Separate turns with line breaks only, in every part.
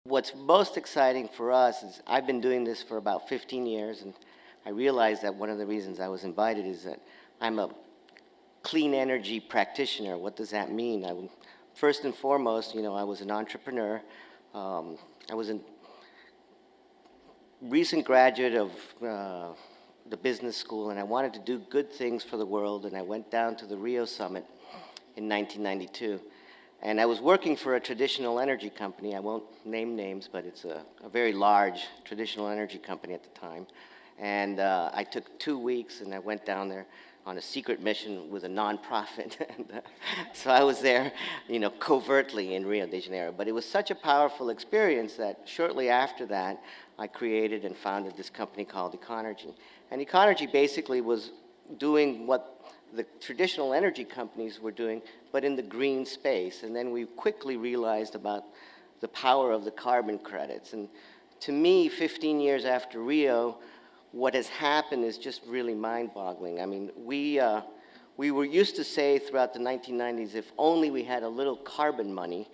What's most exciting for us is I've been doing this for about 15 years, and I realized that one of the reasons I was invited is that I'm a clean energy practitioner. What does that mean? First and foremost, I was an entrepreneur. I was a recent graduate of the business school, and I wanted to do good things for the world, and I went down to the Rio Summit in 1992. And I was working for a traditional energy company. I won't name names, but it's a very large traditional energy company at the time. And I took 2 weeks, and I went down there on a secret mission with a nonprofit. And, so I was there, covertly in Rio de Janeiro. But it was such a powerful experience that shortly after that, I created and founded this company called Econergy. And Econergy basically was doing what the traditional energy companies were doing, but in the green space. And then we quickly realized about the power of the carbon credits. And to me, 15 years after Rio, what has happened is just really mind-boggling. I mean, we were used to say throughout the 1990s, if only we had a little carbon money,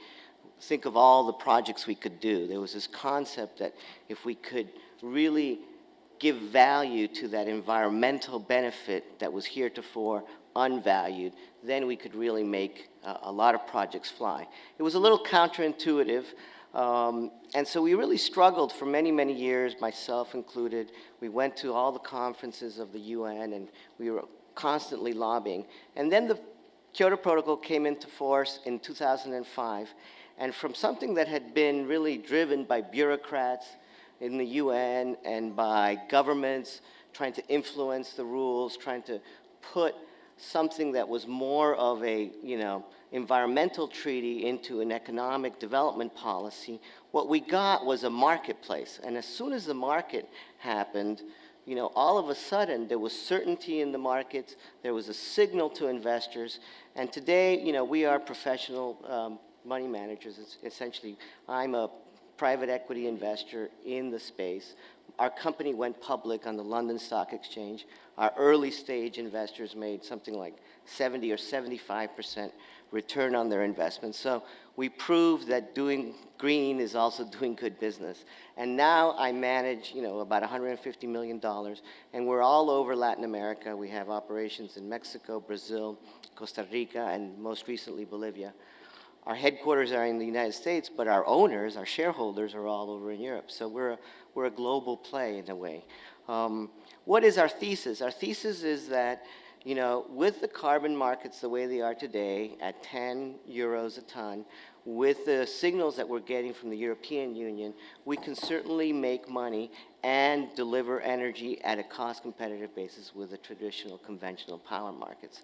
think of all the projects we could do. There was this concept that if we could really give value to that environmental benefit that was heretofore unvalued, then we could really make a lot of projects fly. It was a little counterintuitive, and so we really struggled for many, many years, myself included. We went to all the conferences of the UN, and we were constantly lobbying. And then the Kyoto Protocol came into force in 2005, and from something that had been really driven by bureaucrats in the UN and by governments trying to influence the rules, trying to put something that was more of a, environmental treaty into an economic development policy, what we got was a marketplace. And as soon as the market happened, all of a sudden there was certainty in the markets, there was a signal to investors, and today, we are professional money managers. Essentially, I'm a private equity investor in the space. Our company went public on the London Stock Exchange. Our early stage investors made something like 70 or 75% return on their investment. So we proved that doing green is also doing good business. And now I manage, about $150 million, and we're all over Latin America. We have operations in Mexico, Brazil, Costa Rica, and most recently Bolivia. Our headquarters are in the United States, but our owners, our shareholders, are all over in Europe. So we're a global play in a way. What is our thesis? Our thesis is that, with the carbon markets the way they are today, at 10 euros a ton, with the signals that we're getting from the European Union, we can certainly make money and deliver energy at a cost-competitive basis with the traditional conventional power markets.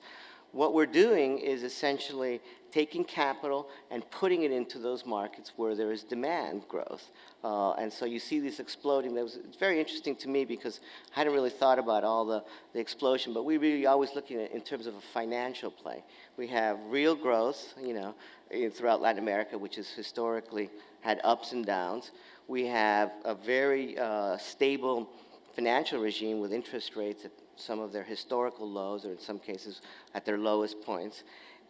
What we're doing is essentially taking capital and putting it into those markets where there is demand growth. And so you see this exploding. It's very interesting to me because I hadn't really thought about all the explosion, but we really always looking at it in terms of a financial play. We have real growth, throughout Latin America, which has historically had ups and downs. We have a very stable financial regime with interest rates at some of their historical lows, or in some cases at their lowest points.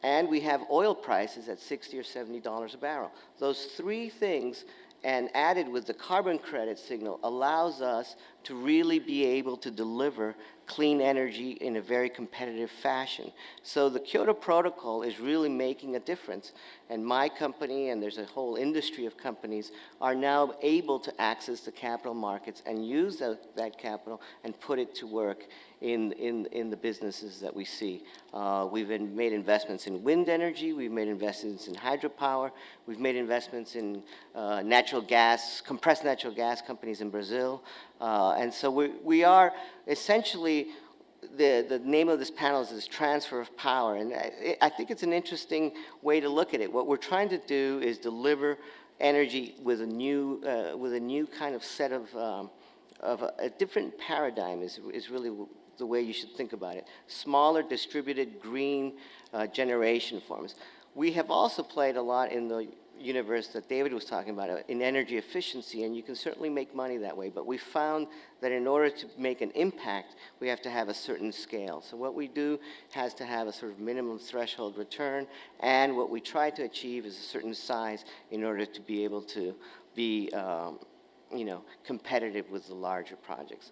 And we have oil prices at $60 or $70 a barrel. Those three things, and added with the carbon credit signal, allows us to really be able to deliver clean energy in a very competitive fashion. So the Kyoto Protocol is really making a difference. And my company, and there's a whole industry of companies, are now able to access the capital markets and use that capital and put it to work in the businesses that we see. We've made investments in wind energy, we've made investments in hydropower, we've made investments in natural gas, compressed natural gas companies in Brazil. And so we are essentially, the name of this panel is transfer of power. And I think it's an interesting way to look at it. What we're trying to do is deliver energy with a new kind of set of a different paradigm is really the way you should think about it. Smaller, distributed, green generation forms. We have also played a lot in the universe that David was talking about in energy efficiency, and you can certainly make money that way. But we found that in order to make an impact, we have to have a certain scale. So what we do has to have a sort of minimum threshold return, and what we try to achieve is a certain size in order to be able to be competitive with the larger projects.